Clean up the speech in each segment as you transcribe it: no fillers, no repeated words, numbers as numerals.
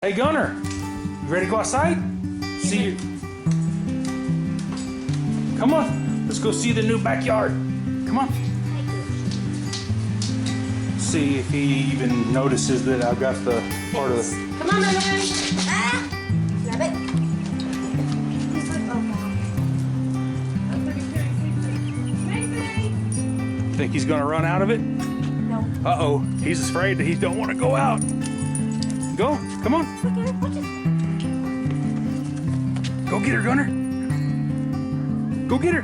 Hey Gunner, you ready to go outside? See you. Come on, let's go see the new backyard. Come on. See if he even notices that I've got the part of the... Come on, baby. Ah! Grab it. He's like, oh, Mom. Think he's gonna run out of it? No. Uh-oh, he's afraid that he don't want to go out. Go, come on. Okay, watch it. Go get her, Gunner. Go get her.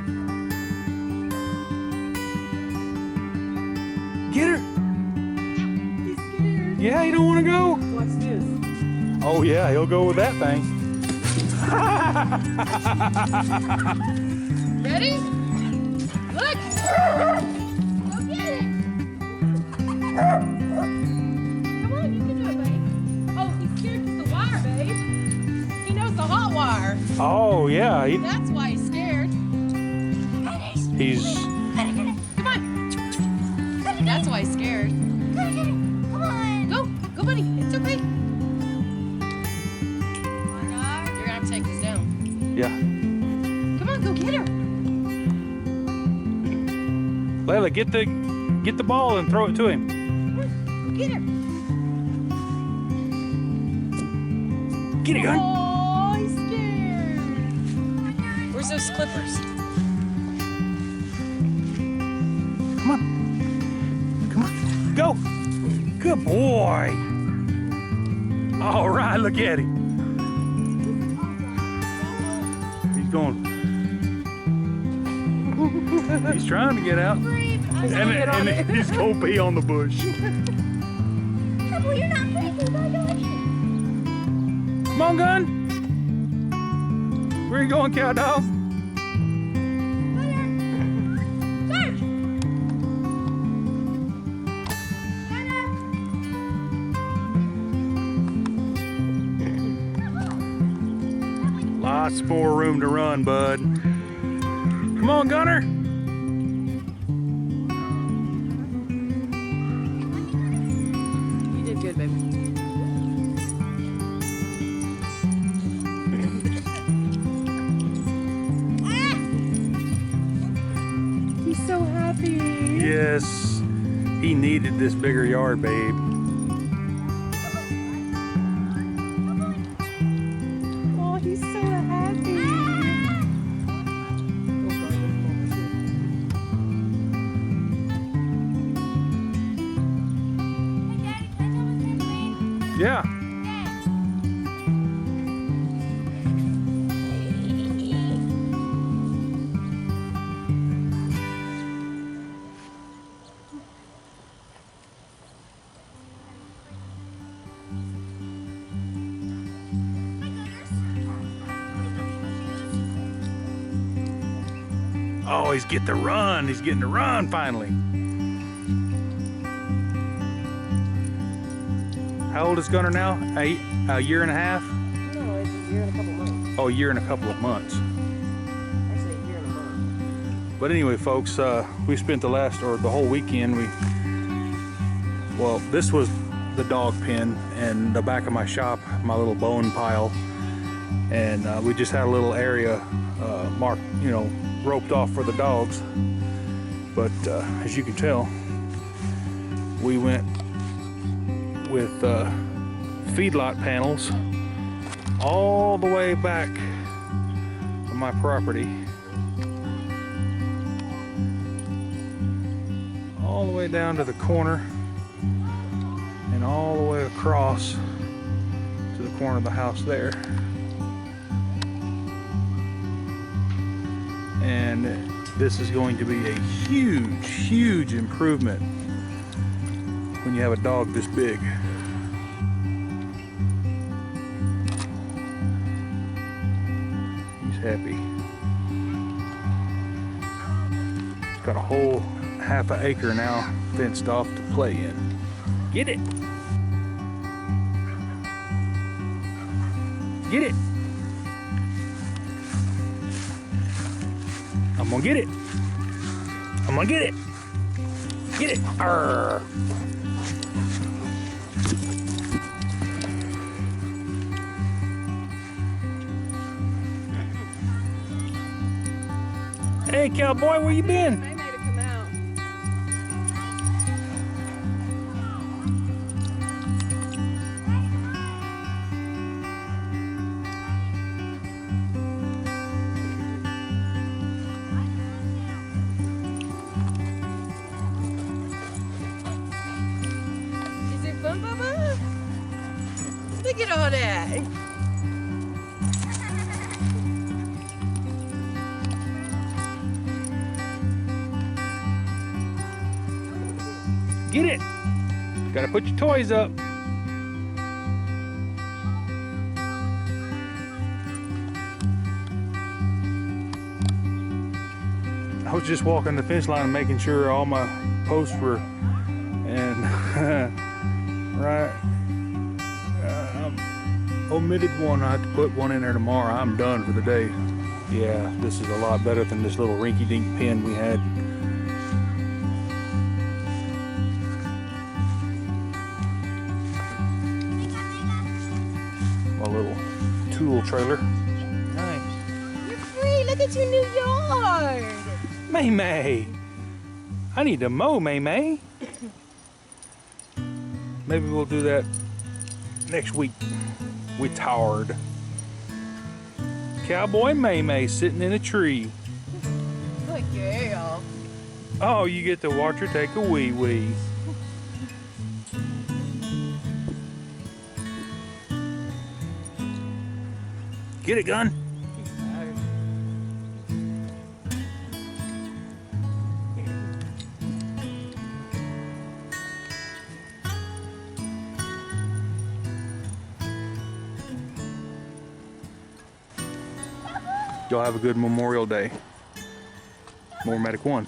Get her. He's scared. Yeah, you don't want to go. Watch this. Oh yeah, he'll go with that thing. Ready? Look! Go get it! Come on, you can do it, babe. Oh, he's scared because the wire, babe. He knows the hot wire. Oh yeah, That's why he's scared. he's... Come on. That's why he's scared. Come on. Go, buddy. It's okay. You're gonna have to take this down. Yeah. Come on, go get her. Layla, get the ball and throw it to him. Go get her. Get it, Gun. Oh, he's scared. Where's those clippers? Come on. Come on. Go. Good boy. All right, look at him. He's going. He's trying to get out. And he's going to pee on the bush. Trouble, you're not breaking. Come on, Gun. Where you going, cow dog? Lots more room to run, bud. Come on, Gunner. You did good, baby. He's so happy. Yes, he needed this bigger yard, babe. Oh, he's so happy. Yeah. Oh, he's getting to run. He's getting to run finally. How old is Gunner now? A year and a half? No, it's a year and a couple months. Oh, a year and a couple of months. Actually, a year and a month. But anyway, folks, we spent the whole weekend. Well, this was the dog pen and the back of my shop, my little bone pile, and we just had a little area marked, roped off for the dogs. But as you can tell, we went with feedlot panels all the way back on my property, all the way down to the corner and all the way across to the corner of the house there. And this is going to be a huge, huge improvement when you have a dog this big. He's happy. He's got a whole half an acre now fenced off to play in. Get it! Get it! I'm gonna get it! I'm gonna get it! Get it! Arr. Hey, cowboy, where you been? They made it come out. Is it fun, Bubba? Look at all that. Get it. Gotta put your toys up. I was just walking the fence line and making sure all my posts were, and right, omitted one. I have to put one in there tomorrow. I'm done for the day. Yeah, this is a lot better than this little rinky-dink pen we had. My little tool trailer. Nice. You're free. Look at your new yard. May May, I need to mow, May May. Maybe we'll do that next week. We tired. Cowboy May May sitting in a tree. Look, yeah. Oh, you get to watch her take a wee wee. Get it, gun. Y'all have a good Memorial Day. More Medic 1.